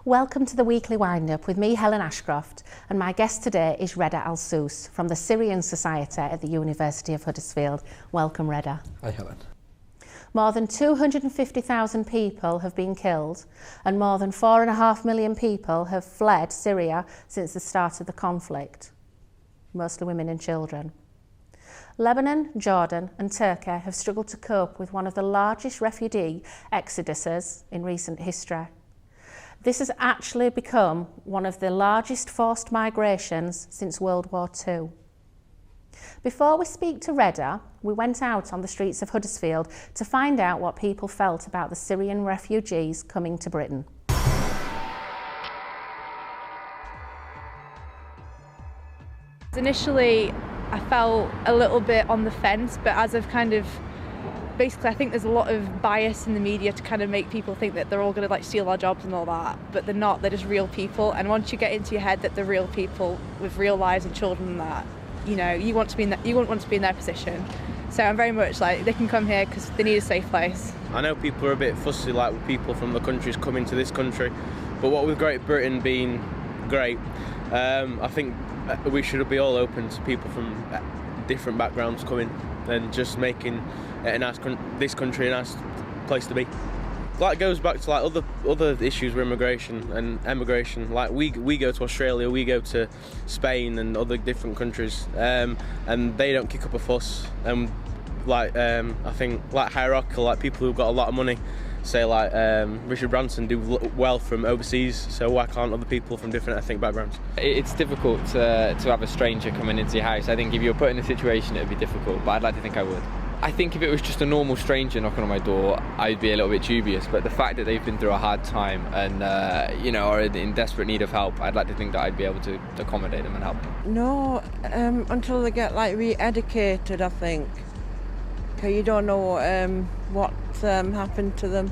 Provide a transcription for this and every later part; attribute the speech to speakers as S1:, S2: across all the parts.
S1: Welcome to the Weekly Wind-Up with me, Helen Ashcroft, and my guest today is Reda Alsous from the Syrian Society at the University of Huddersfield. Welcome, Reda.
S2: Hi, Helen.
S1: More than 250,000 people have been killed and more than 4.5 million people have fled Syria since the start of the conflict, mostly women and children. Lebanon, Jordan and Turkey have struggled to cope with one of the largest refugee exoduses in recent history. This has actually become one of the largest forced migrations since World War II. Before we speak to Reda, we went out on the streets of Huddersfield to find out what people felt about the Syrian refugees coming to Britain.
S3: Initially, I felt a little bit on the fence, but as I've basically, I think there's a lot of bias in the media to kind of make people think that they're all going to steal our jobs and all that, but they're not. They're just real people, and once you get into your head that they're real people with real lives and children and that, you want to be in that. You wouldn't want to be in their position. So I'm very much like they can come here because they need a safe place.
S4: I know people are a bit fussy, with people from the countries coming to this country, but what with Great Britain being great, I think we should be all open to people from different backgrounds coming and just making this country a nice place to be. It goes back to other issues with immigration and emigration. We go to Australia, we go to Spain and other different countries, and they don't kick up a fuss. And I think hierarchical, people who've got a lot of money, say Richard Branson, do well from overseas. So why can't other people from different ethnic backgrounds?
S2: It's difficult to have a stranger coming into your house. I think if you were put in a situation, it would be difficult, but I'd like to think I would. I think if it was just a normal stranger knocking on my door, I'd be a little bit dubious, but the fact that they've been through a hard time and are in desperate need of help, I'd like to think that I'd be able to accommodate them and help them.
S5: No, until they get re-educated, I think. Because you don't know what happened to them,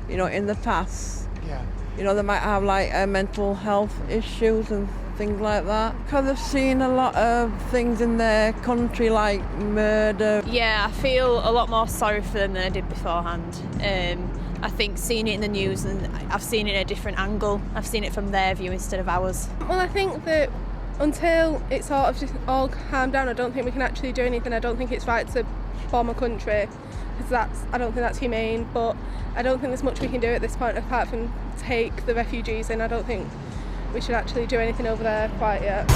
S5: in the past.
S2: Yeah.
S5: They might have mental health issues and things like that. Because they've seen a lot of things in their country like murder.
S6: Yeah, I feel a lot more sorry for them than I did beforehand. I think seeing it in the news, and I've seen it in a different angle. I've seen it from their view instead of ours.
S7: Well, I think that until it's sort of just all calmed down, I don't think we can actually do anything. I don't think it's right to bomb a country, because I don't think that's humane, but I don't think there's much we can do at this point apart from take the refugees in. I don't think we should actually do anything over there quite yet.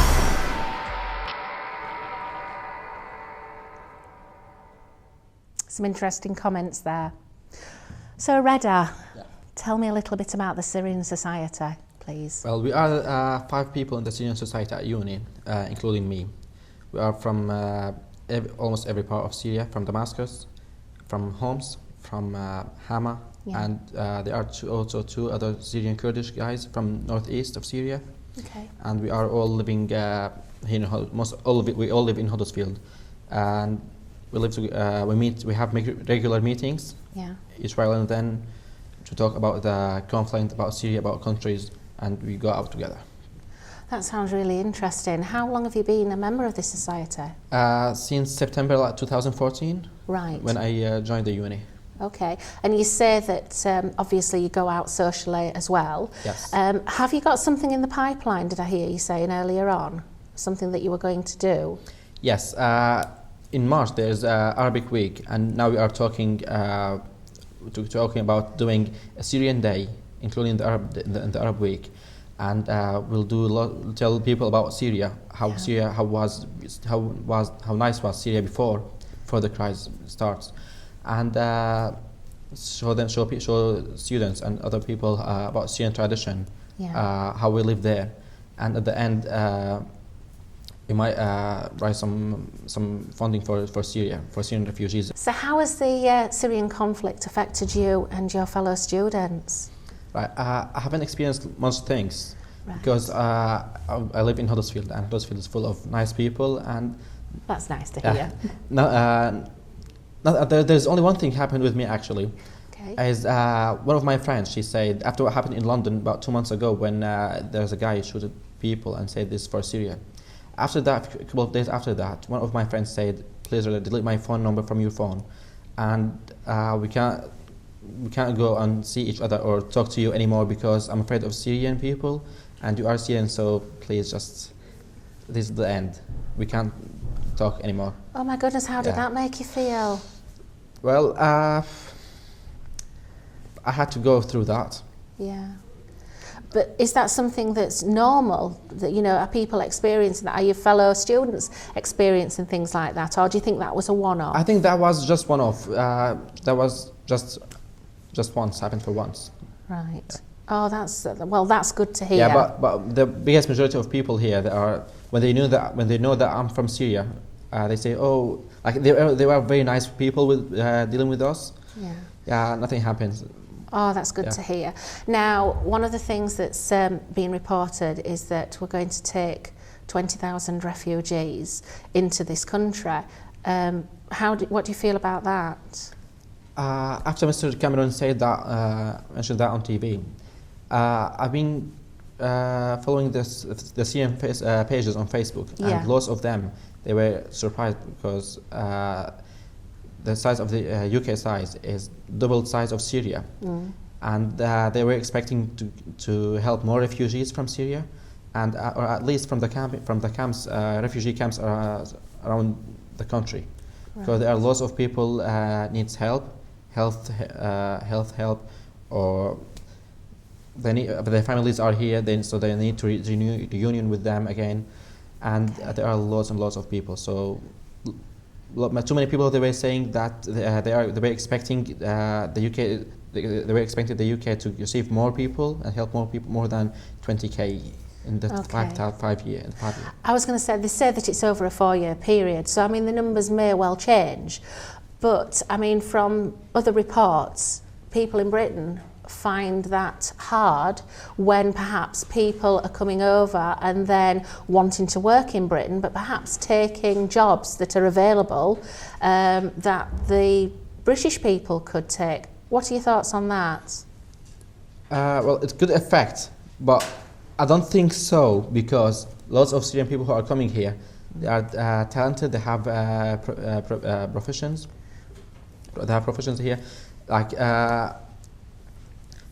S1: Some interesting comments there. So Reda, tell me a little bit about the Syrian Society, please.
S8: Well, we are 5 people in the Syrian Society at uni, including me. We are from almost every part of Syria, from Damascus, from Homs, from Hama, and there are also 2 other Syrian Kurdish guys from northeast of Syria.
S1: Okay.
S8: And we are all living here in we all live in Huddersfield, and we have regular meetings each while and then to talk about the conflict, about Syria, about countries, and we go out together.
S1: That sounds really interesting. How long have you been a member of this society?
S8: Since September 2014.
S1: Right.
S8: When I joined the uni.
S1: Okay. And you say that obviously you go out socially as well.
S8: Yes.
S1: Have you got something in the pipeline, did I hear you saying earlier on? Something that you were going to do?
S8: Yes. In March there's Arabic Week, and now we are talking about doing a Syrian Day, including the Arab Week. And we'll tell people about Syria, how nice was Syria before the crisis starts, and show students and other people about Syrian tradition, how we live there, and at the end we might raise some funding for Syria, for Syrian refugees.
S1: So how has the Syrian conflict affected you and your fellow students?
S8: Right. I haven't experienced much things because I live in Huddersfield, and Huddersfield is full of nice people. And
S1: that's nice to hear.
S8: There's only one thing happened with me actually.
S1: Okay. Okay.
S8: Is one of my friends, she said, after what happened in London about 2 months ago when there's a guy shooted people and said this for Syria. After that, a couple of days after that, one of my friends said, please delete my phone number from your phone, and we can't go and see each other or talk to you anymore because I'm afraid of Syrian people, and you are Syrian, so please this is the end. We can't talk anymore.
S1: Oh my goodness, how did that make you feel?
S8: Well, I had to go through that.
S1: Yeah. But is that something that's normal, that, you know, are people experiencing that? Are your fellow students experiencing things like that, or do you think that was a one-off?
S8: I think that was just one-off. That was just once, happened for once.
S1: Right. Yeah. Oh, that's good to hear.
S8: Yeah, but the biggest majority of people here, they are, when they know that I'm from Syria, they say, oh, like they were very nice people with dealing with us.
S1: Yeah.
S8: Yeah, nothing happens.
S1: Oh, that's good to hear. Now, one of the things that's been reported is that we're going to take 20,000 refugees into this country. What do you feel about that?
S8: After Mr. Cameron said that, mentioned that on TV, I've been following the Syrian pages on Facebook, and lots of them, they were surprised because the size of the UK size is double the size of Syria, and they were expecting to help more refugees from Syria, and or at least from the camps, refugee camps around the country, because there are lots of people needs help, health help, or their families are here, so they need to renew the union with them again, and there are lots and lots of people. So too many people, they were saying that they were expecting the UK. They were expecting the UK to receive more people and help more people, more than 20,000 in the 5 years.
S1: I was going to say, they say that it's over a 4-year period, so I mean the numbers may well change, but I mean from other reports, people in Britain find that hard when perhaps people are coming over and then wanting to work in Britain, but perhaps taking jobs that are available that the British people could take. What are your thoughts on that?
S8: Well, it's good effect, but I don't think so, because lots of Syrian people who are coming here, they are talented, they have professions. They have professions here, like.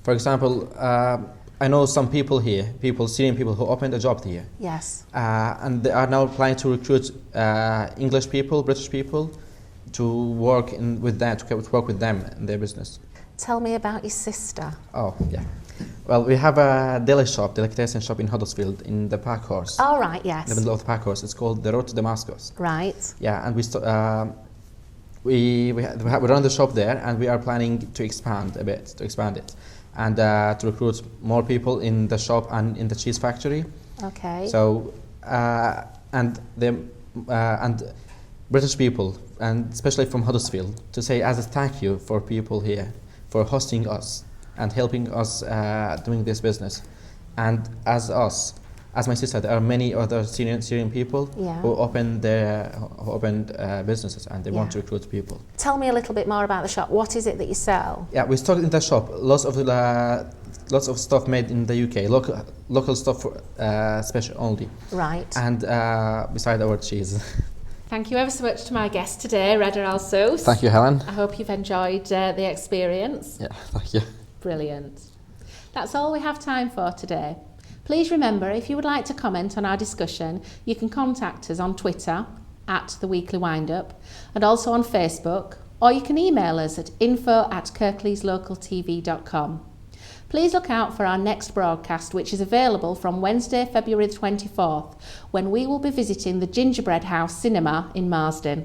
S8: For example, I know some people here, Syrian people who opened a job here.
S1: Yes.
S8: And they are now planning to recruit English people, British people, to work with them in their business.
S1: Tell me about your sister.
S8: Oh, yeah. Well, we have a delicatessen shop in Huddersfield in the Packhorse.
S1: Oh, right, yes.
S8: In the middle of the Packhorse. It's called the Road To Damascus.
S1: Right.
S8: Yeah, and we run the shop there, and we are planning to expand it. And to recruit more people in the shop and in the cheese factory.
S1: Okay.
S8: So and British people, and especially from Huddersfield, to say as a thank you for people here for hosting us and helping us doing this business, and as my sister, there are many other Syrian people who opened businesses and they want to recruit people. Tell
S1: me a little bit more about the shop. What is it that you sell?
S8: Yeah, we stock in the shop lots of stuff made in the UK, local stuff, special only.
S1: Right.
S8: And beside our cheese.
S1: Thank you ever so much to my guest today, Reda Alsous.
S8: Thank you, Helen.
S1: I hope you've enjoyed the experience.
S8: Yeah, thank you.
S1: Brilliant. That's all we have time for today. Please remember, if you would like to comment on our discussion, you can contact us on Twitter @The Weekly Wind-Up, and also on Facebook, or you can email us at info@kirkleeslocaltv.com. Please look out for our next broadcast, which is available from Wednesday, February the 24th, when we will be visiting the Gingerbread House Cinema in Marsden.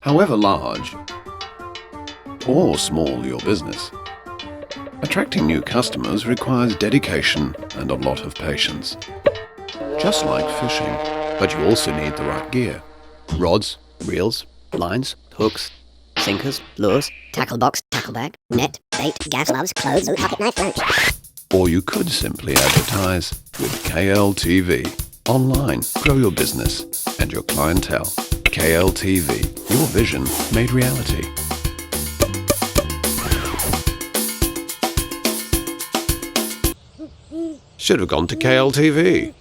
S9: However large, or small your business. Attracting new customers requires dedication and a lot of patience. Just like fishing, but you also need the right gear.
S10: Rods, reels, lines, hooks, sinkers, lures,
S11: tackle box, tackle bag, net, bait, gas gloves, clothes, pocket knife, roach.
S9: Or you could simply advertise with KLTV. Online, grow your business and your clientele. KLTV, your vision made reality. Should have gone to KLTV.